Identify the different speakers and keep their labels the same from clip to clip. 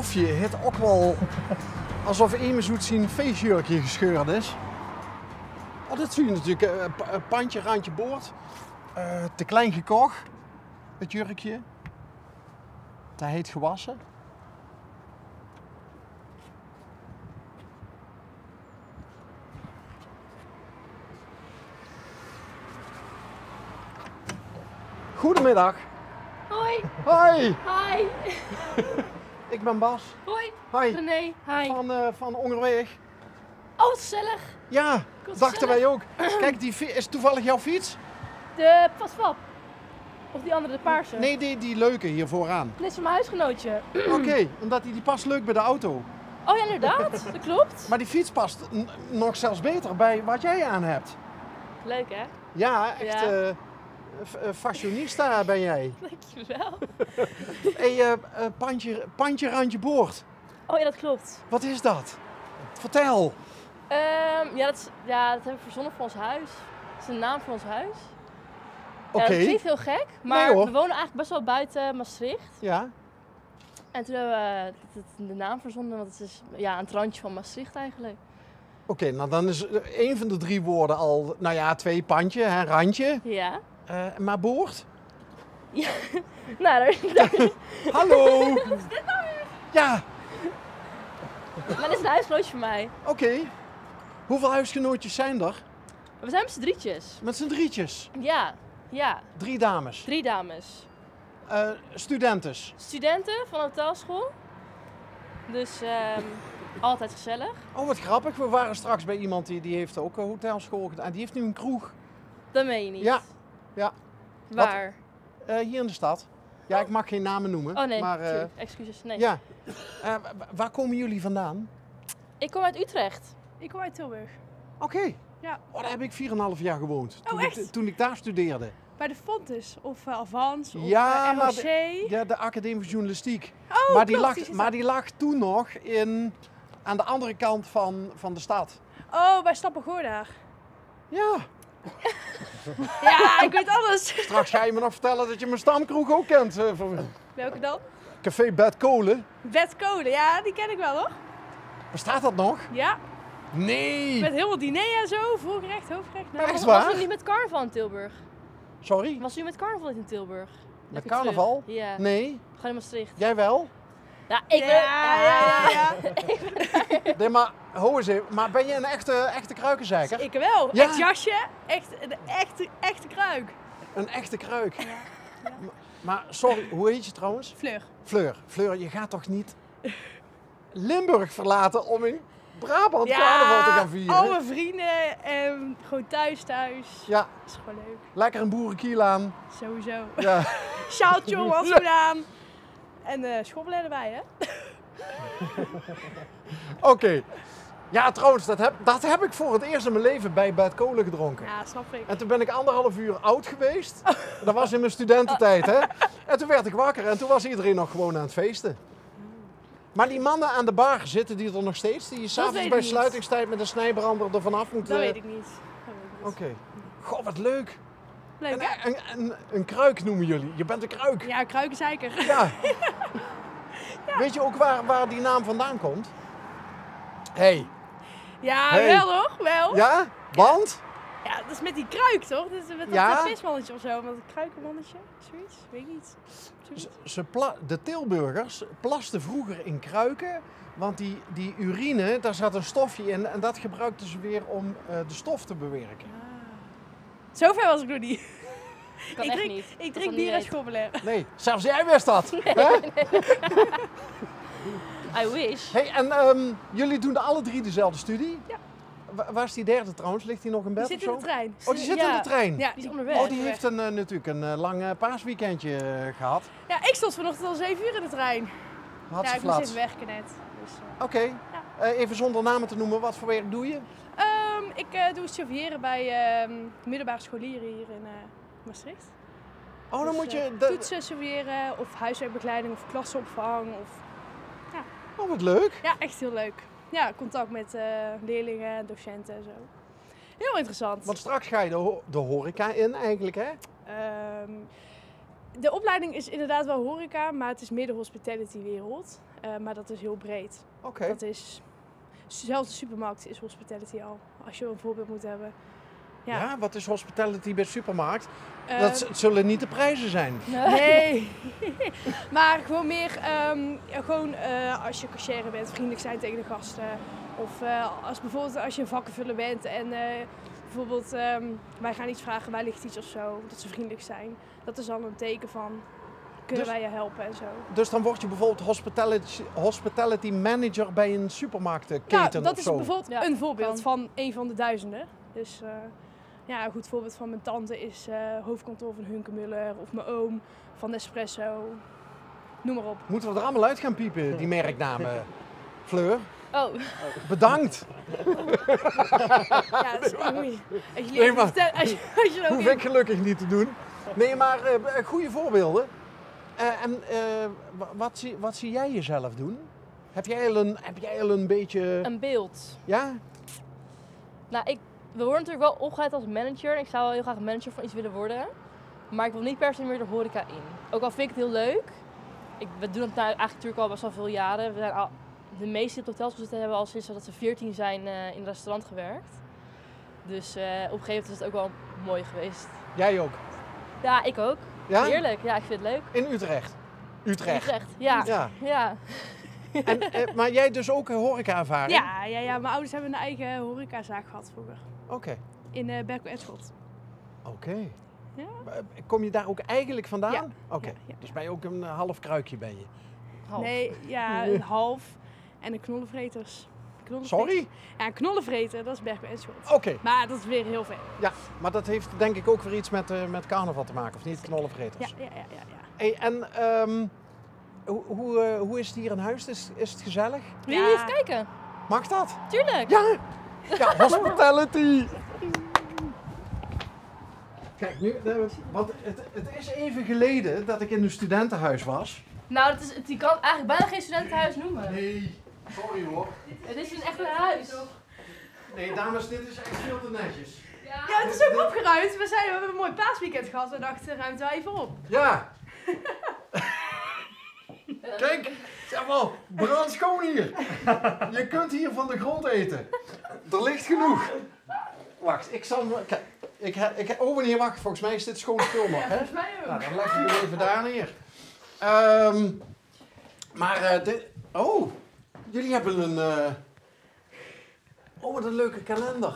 Speaker 1: stofje heeft ook wel alsof iemand zoet zijn feestjurkje gescheurd is. Oh, dat zie je natuurlijk. Pandje, randje boord. Te klein gekocht. Het jurkje. Te heet gewassen. Goedemiddag.
Speaker 2: Hoi.
Speaker 1: Hoi.
Speaker 2: Hi.
Speaker 1: Ik ben Bas.
Speaker 2: Hoi.
Speaker 1: Hoi.
Speaker 2: René. Hi.
Speaker 1: Van Ongerweg.
Speaker 2: Oh, wat gezellig.
Speaker 1: Ja,
Speaker 2: Wat
Speaker 1: dachten wij ook. Kijk, is toevallig jouw fiets?
Speaker 2: De paswap. Of die andere, de paarse.
Speaker 1: Nee, die leuke hier vooraan.
Speaker 2: Dit is van mijn huisgenootje.
Speaker 1: Oké, omdat die past leuk bij de auto.
Speaker 2: Oh ja, inderdaad. Dat klopt.
Speaker 1: Maar die fiets past nog zelfs beter bij wat jij aan hebt.
Speaker 2: Leuk hè?
Speaker 1: Ja, echt
Speaker 2: Ja.
Speaker 1: fashionista ben jij.
Speaker 2: Dankjewel.
Speaker 1: Hey, pandje, randje boord.
Speaker 2: Oh ja, dat klopt.
Speaker 1: Wat is dat? Vertel.
Speaker 2: Dat hebben we verzonnen voor ons huis. Dat is de naam van ons huis.
Speaker 1: Oké.
Speaker 2: Ja, dat klinkt heel gek, maar
Speaker 1: Nee, hoor.
Speaker 2: we wonen eigenlijk best wel buiten Maastricht.
Speaker 1: Ja.
Speaker 2: En toen hebben we de naam verzonnen, want het is aan het randje van Maastricht eigenlijk.
Speaker 1: Oké, nou dan is één van de 3 woorden al, nou ja, 2 pandje, hè, randje.
Speaker 2: Ja.
Speaker 1: Maar boord?
Speaker 2: Ja. Nou, daar
Speaker 1: Hallo! Wat is dit nou weer? Ja,
Speaker 2: maar dit is een huisgenootje van mij.
Speaker 1: oké. Hoeveel huisgenootjes zijn er?
Speaker 2: We zijn met z'n drietjes.
Speaker 1: Met z'n drietjes.
Speaker 2: Ja.
Speaker 1: 3 dames.
Speaker 2: 3 dames.
Speaker 1: Studentes.
Speaker 2: Studenten van hotelschool. Dus altijd gezellig.
Speaker 1: Oh, wat grappig. We waren straks bij iemand die heeft ook een hotelschool gedaan. Die heeft nu een kroeg.
Speaker 2: Dat meen je niet.
Speaker 1: Ja. Ja.
Speaker 2: Waar?
Speaker 1: Hier in de stad. Ja, ik mag geen namen noemen.
Speaker 2: Oh nee,
Speaker 1: maar,
Speaker 2: tuurlijk. Excuses. Nee.
Speaker 1: ja. Waar komen jullie vandaan?
Speaker 2: Ik kom uit Utrecht.
Speaker 3: Ik kom uit Tilburg.
Speaker 1: Oké.
Speaker 3: Ja.
Speaker 1: Oh, daar heb ik 4,5 jaar gewoond.
Speaker 3: Oh, echt?
Speaker 1: Toen ik daar studeerde.
Speaker 3: Bij de Fontes of Avans of
Speaker 1: Ja, maar
Speaker 3: ROC.
Speaker 1: Ja, de Academie van Journalistiek.
Speaker 3: Oh,
Speaker 1: maar, die
Speaker 3: klopt,
Speaker 1: lag,
Speaker 3: die zit
Speaker 1: maar
Speaker 3: daar.
Speaker 1: die lag toen nog aan de andere kant van de stad.
Speaker 3: Oh, bij Stappengoordaar.
Speaker 1: Ja.
Speaker 3: Ja, ik weet alles.
Speaker 1: Straks ga je me nog vertellen dat je mijn stamkroeg ook kent.
Speaker 3: Welke dan?
Speaker 1: Café Bed Kolen.
Speaker 3: Bed Kolen, ja, die ken ik wel hoor.
Speaker 1: Bestaat dat nog?
Speaker 3: Ja,
Speaker 1: Nee.
Speaker 3: met heel veel diner en zo, voorgerecht, hoofdgerecht. Nou,
Speaker 1: Echt
Speaker 2: Was
Speaker 1: waar?
Speaker 2: u niet met carnaval in Tilburg?
Speaker 1: Sorry?
Speaker 2: Was u met carnaval in Tilburg?
Speaker 1: Met
Speaker 2: Even
Speaker 1: carnaval?
Speaker 2: terug. Ja.
Speaker 1: Nee.
Speaker 2: Gewoon in Maastricht.
Speaker 1: Jij wel?
Speaker 2: Ja, ik
Speaker 3: ja.
Speaker 1: Nee, maar ho eens even. Maar ben je een echte kruikenzeiker?
Speaker 3: Ik wel.
Speaker 1: Ja.
Speaker 3: Echt jasje, echt een echte kruik.
Speaker 1: Een echte kruik. Maar sorry, hoe heet je trouwens?
Speaker 3: Fleur.
Speaker 1: Fleur. Fleur, je gaat toch niet Limburg verlaten om in Brabant carnaval te gaan vieren?
Speaker 3: al mijn vrienden en gewoon thuis.
Speaker 1: Ja,
Speaker 3: Dat is gewoon leuk.
Speaker 1: lekker een boerenkiel aan.
Speaker 3: Sowieso.
Speaker 1: Ja.
Speaker 3: Sjaaltje om handschoen aan. En schobbelen erbij, hè?
Speaker 1: Oké. Ja, trouwens, dat heb ik voor het eerst in mijn leven bij Bed Kolen gedronken.
Speaker 3: Ja, snap ik.
Speaker 1: En toen ben ik 1,5 uur oud geweest. Dat was in mijn studententijd, hè. En toen werd ik wakker en toen was iedereen nog gewoon aan het feesten. Maar die mannen aan de bar, zitten die er nog steeds? Die je
Speaker 3: weet
Speaker 1: s'avonds
Speaker 3: ik
Speaker 1: bij
Speaker 3: niet.
Speaker 1: sluitingstijd met een snijbrander er vanaf moeten...
Speaker 3: Dat weet ik niet.
Speaker 1: Oké. Goh, wat leuk.
Speaker 3: Leuk, hè?
Speaker 1: Een kruik noemen jullie. Je bent een kruik.
Speaker 3: Ja, kruikenzeiker.
Speaker 1: Ja. Weet je ook waar die naam vandaan komt? Hey.
Speaker 3: Ja,
Speaker 1: Hey.
Speaker 3: wel hoor, wel.
Speaker 1: Ja? Want?
Speaker 3: Ja, dat is met die kruik, toch? Dat is met
Speaker 1: Ja.
Speaker 3: dat vismannetje of zo. Met dat kruikenmannetje, zoiets. Weet ik niet. Zoiets.
Speaker 1: De Tilburgers plasten vroeger in kruiken, want die urine, daar zat een stofje in en dat gebruikten ze weer om de stof te bewerken.
Speaker 3: Zover was ik nog niet.
Speaker 2: Kan
Speaker 3: Ik
Speaker 2: echt
Speaker 3: drink,
Speaker 2: niet.
Speaker 3: ik
Speaker 2: Dat zal
Speaker 3: drink
Speaker 2: niet
Speaker 3: bier en
Speaker 2: weten.
Speaker 3: schobbelen.
Speaker 1: Nee, zelfs jij wist dat. Hè?
Speaker 2: I wish.
Speaker 1: Hey, en jullie doen alle 3 dezelfde studie?
Speaker 3: Ja.
Speaker 1: Waar is die derde trouwens? Ligt die nog in
Speaker 3: Die
Speaker 1: bed
Speaker 3: zit
Speaker 1: of
Speaker 3: in
Speaker 1: zo?
Speaker 3: de trein.
Speaker 1: Oh, die zit
Speaker 2: Ja.
Speaker 1: in de trein?
Speaker 3: Ja,
Speaker 2: Die is onderweg.
Speaker 1: Oh, die heeft natuurlijk een lang paasweekendje gehad.
Speaker 3: Ja, ik stond vanochtend al 7 uur in de trein.
Speaker 1: Had
Speaker 3: Ja,
Speaker 1: ze
Speaker 3: ik moest
Speaker 1: flats.
Speaker 3: even werken net. Dus,
Speaker 1: Oké. Even zonder namen te noemen, wat voor werk doe je?
Speaker 3: ik doe chaufferen bij middelbare scholieren hier in Maastricht.
Speaker 1: Oh, dan
Speaker 3: Dus,
Speaker 1: moet je...
Speaker 3: toetsen chaufferen of huiswerkbegeleiding of klasopvang.
Speaker 1: Oh, wat leuk.
Speaker 3: Ja, echt heel leuk. Ja, contact met leerlingen, docenten en zo. Heel interessant.
Speaker 1: Want straks ga je de horeca in eigenlijk, hè?
Speaker 3: De opleiding is inderdaad wel horeca, maar het is meer de hospitality wereld. Maar dat is heel breed.
Speaker 1: Oké.
Speaker 3: Dat is... Zelfs de supermarkt is hospitality al. Als je een voorbeeld moet hebben.
Speaker 1: Ja, wat is hospitality bij de supermarkt?
Speaker 3: Eh,
Speaker 1: Dat zullen niet de prijzen zijn.
Speaker 3: Nee. Maar gewoon meer, als je cashier bent, vriendelijk zijn tegen de gasten. Of als je een vakkenvuller bent en bijvoorbeeld wij gaan iets vragen, waar ligt iets of zo. Dat ze vriendelijk zijn. Dat is dan een teken van, kunnen wij je helpen en zo.
Speaker 1: Dus dan word je bijvoorbeeld hospitality manager bij een supermarktketen
Speaker 3: Ja,
Speaker 1: of
Speaker 3: dat is
Speaker 1: zo.
Speaker 3: bijvoorbeeld een voorbeeld
Speaker 2: kan.
Speaker 3: van een van de duizenden. Dus een goed voorbeeld van mijn tante is hoofdkantoor van Hunkemuller of mijn oom van Nespresso. Noem maar op.
Speaker 1: Moeten we er allemaal uit gaan piepen, die merknamen? Fleur,
Speaker 2: Oh,
Speaker 1: bedankt.
Speaker 3: Ja, dat is echt moeilijk. Als je,
Speaker 1: Nee, maar-
Speaker 3: als je ook
Speaker 1: Hoef ik gelukkig niet te doen. Nee, maar goede voorbeelden. Wat zie jij jezelf doen? Heb jij al een beetje...
Speaker 2: een beeld.
Speaker 1: Ja?
Speaker 2: Nou, we worden natuurlijk wel opgeleid als manager. Ik zou wel heel graag manager van iets willen worden. Maar ik wil niet per se meer de horeca in. Ook al vind ik het heel leuk. We doen het eigenlijk natuurlijk al best wel veel jaren. De meeste die op hotels gezeten hebben al sinds dat ze 14 zijn in een restaurant gewerkt. Dus op een gegeven moment is het ook wel mooi geweest.
Speaker 1: Jij ook?
Speaker 2: Ja, ik ook.
Speaker 1: Ja?
Speaker 2: Heerlijk. Ja, ik vind het leuk.
Speaker 1: In Utrecht? Utrecht.
Speaker 2: Ja.
Speaker 1: Ja.
Speaker 2: Ja.
Speaker 1: Maar jij dus ook een horeca-ervaring?
Speaker 3: Ja, mijn ouders hebben een eigen horecazaak gehad vroeger.
Speaker 1: Oké.
Speaker 3: In Berkel-en-Schot.
Speaker 1: Oké.
Speaker 3: Ja.
Speaker 1: Kom je daar ook eigenlijk vandaan?
Speaker 3: Ja.
Speaker 1: Oké.
Speaker 3: Ja.
Speaker 1: Dus ben je ook een half kruikje ben je?
Speaker 2: Half.
Speaker 3: Nee, ja, een half. En een knollenvreters.
Speaker 1: Sorry?
Speaker 3: Ja, een knollenvreter, dat is Berkel-en-Schot.
Speaker 1: Oké.
Speaker 3: Maar dat is weer heel ver.
Speaker 1: Ja, maar dat heeft denk ik ook weer iets met carnaval te maken, of niet? Knollenvreters.
Speaker 3: Ja.
Speaker 1: Hey, en hoe is het hier in huis? Is het gezellig?
Speaker 2: Wil je even kijken?
Speaker 1: Mag dat?
Speaker 2: Tuurlijk.
Speaker 1: Ja! Ja, hospitality! Kijk, nu, want het is even geleden dat ik in een studentenhuis was.
Speaker 2: Nou, je kan eigenlijk bijna geen studentenhuis noemen.
Speaker 1: Nee, sorry hoor.
Speaker 2: Het is een echt een huis.
Speaker 1: Nee, dames, dit is echt veel te netjes.
Speaker 3: Ja, het is ook opgeruimd. We hebben een mooi paasweekend gehad. We dachten, ruimt wel even op.
Speaker 1: Ja! Kijk, zeg maar, brandschoon hier. Je kunt hier van de grond eten. Er ligt genoeg. Wacht, ik zal... Kijk, oh meneer, wacht, volgens mij is dit schoon spul nog, hè?
Speaker 3: Volgens mij ook.
Speaker 1: Nou, dan leg ik hem even daar neer. Oh, jullie hebben een... Oh, wat een leuke kalender.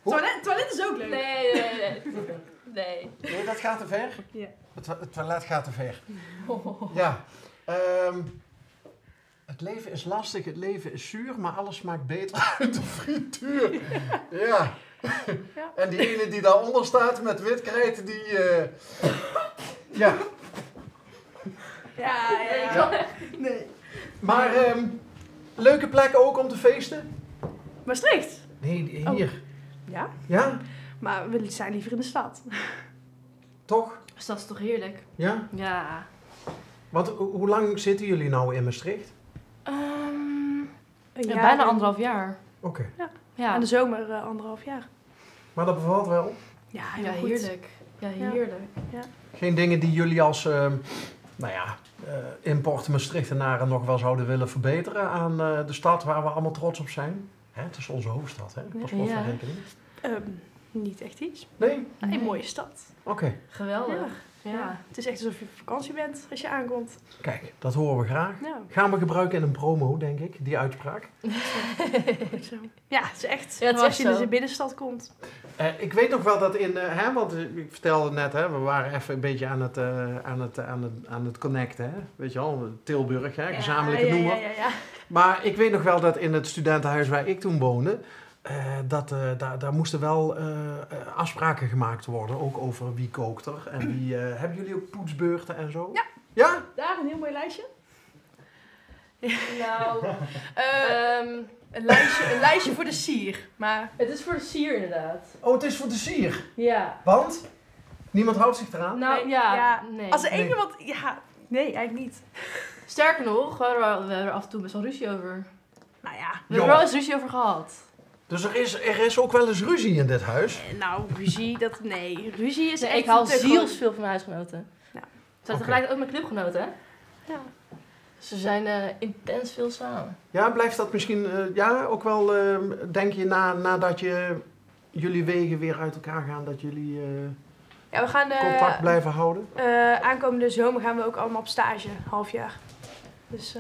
Speaker 3: Toilet is ook leuk.
Speaker 2: Nee.
Speaker 1: Nee, dat gaat te ver.
Speaker 3: Ja.
Speaker 1: Het toilet gaat te ver. Ja. Het leven is lastig, het leven is zuur, maar alles smaakt beter uit de frituur. Ja.
Speaker 3: Ja.
Speaker 1: En die ene die daaronder staat met wit krijt, die... Ja.
Speaker 3: Ja.
Speaker 1: Nee. Maar leuke plek ook om te feesten?
Speaker 3: Maastricht.
Speaker 1: Nee, hier.
Speaker 3: Ja,
Speaker 1: Ja?
Speaker 3: maar we zijn liever in de stad.
Speaker 1: Toch?
Speaker 2: Dus dat is toch heerlijk?
Speaker 1: Ja?
Speaker 2: Ja.
Speaker 1: Want hoe lang zitten jullie nou in Maastricht?
Speaker 2: Bijna 1,5 jaar.
Speaker 1: Oké.
Speaker 2: Ja.
Speaker 3: Aan de zomer 1,5 jaar.
Speaker 1: Maar dat bevalt wel?
Speaker 3: Ja,
Speaker 2: Ja,
Speaker 3: heel goed.
Speaker 2: heerlijk. Ja, heerlijk.
Speaker 1: Geen dingen die jullie als import Maastrichtenaren nog wel zouden willen verbeteren aan de stad waar we allemaal trots op zijn? Hè, het is onze hoofdstad, hè? Per slot van rekening.
Speaker 3: Niet echt iets.
Speaker 1: Nee?
Speaker 3: Een mooie stad.
Speaker 1: Oké.
Speaker 2: Geweldig. Ja.
Speaker 3: Het is echt alsof je op vakantie bent als je aankomt.
Speaker 1: Kijk, dat horen we graag.
Speaker 3: Ja,
Speaker 1: Gaan we gebruiken in een promo, denk ik, die uitspraak.
Speaker 3: goed zo. Ja, het is echt.
Speaker 2: Ja, het is
Speaker 3: als
Speaker 2: echt
Speaker 3: je in
Speaker 2: zo.
Speaker 3: de binnenstad komt.
Speaker 1: Ik weet nog wel dat want ik vertelde net, we waren even een beetje aan het connecten, hè? Weet je wel, Tilburg, hè? Gezamenlijke noemer.
Speaker 3: Ja.
Speaker 1: Maar ik weet nog wel dat in het studentenhuis waar ik toen woonde, daar moesten wel afspraken gemaakt worden, ook over wie kookt er en wie... hebben jullie ook poetsbeurten en zo?
Speaker 3: Ja.
Speaker 1: Ja?
Speaker 3: Daar een heel mooi lijstje.
Speaker 2: Nou,
Speaker 3: Een lijstje voor de sier. Maar
Speaker 2: het is voor de sier inderdaad.
Speaker 1: Oh, het is voor de sier.
Speaker 2: Ja.
Speaker 1: Want? Niemand houdt zich eraan?
Speaker 2: Nou
Speaker 3: Nee,
Speaker 2: ja,
Speaker 3: ja.
Speaker 2: nee.
Speaker 3: als er één
Speaker 1: Nee.
Speaker 3: iemand... Ja, nee, eigenlijk niet.
Speaker 2: Sterker nog, we hebben er af en toe best wel ruzie over.
Speaker 3: Nou ja.
Speaker 2: We hebben er wel eens ruzie over gehad.
Speaker 1: Dus er is ook wel eens ruzie in dit huis?
Speaker 3: Nou, ruzie, nee. Ruzie is
Speaker 2: Nee,
Speaker 3: echt...
Speaker 2: ik haal
Speaker 3: te
Speaker 2: zielsveel van mijn huisgenoten.
Speaker 3: Ja.
Speaker 2: Zijn
Speaker 1: Oké.
Speaker 2: tegelijk ook mijn clubgenoten, hè?
Speaker 3: Ja.
Speaker 2: Ze zijn intens veel samen.
Speaker 1: Ja, blijft dat misschien ook wel, denk je, nadat jullie wegen weer uit elkaar gaan, dat jullie
Speaker 3: Ja, we gaan
Speaker 1: contact blijven houden?
Speaker 3: aankomende zomer gaan we ook allemaal op stage, half jaar. Dus,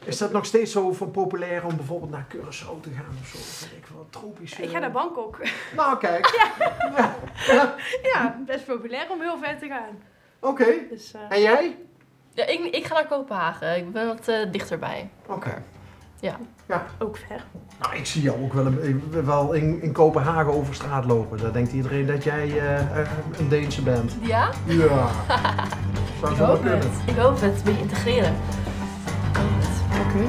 Speaker 1: is dat nog steeds zo van populair om bijvoorbeeld naar Curaçao te gaan of zo? Weet ik wel, tropisch.
Speaker 3: ik ga naar Bangkok.
Speaker 1: Nou, kijk.
Speaker 3: Ja, best populair om heel ver te gaan.
Speaker 1: Oké.
Speaker 3: Dus,
Speaker 1: En jij?
Speaker 2: Ja, ik ga naar Kopenhagen. Ik ben wat dichterbij.
Speaker 1: Oké.
Speaker 2: Ja.
Speaker 3: ook ver.
Speaker 1: Nou, ik zie jou ook wel in Kopenhagen over straat lopen. Dan denkt iedereen dat jij een Deense bent.
Speaker 2: Ja?
Speaker 1: Ja. Zou
Speaker 2: Ik
Speaker 1: zo wel
Speaker 2: hoop
Speaker 1: kunnen.
Speaker 2: het. Ik hoop het. Een beetje integreren.
Speaker 1: Oké.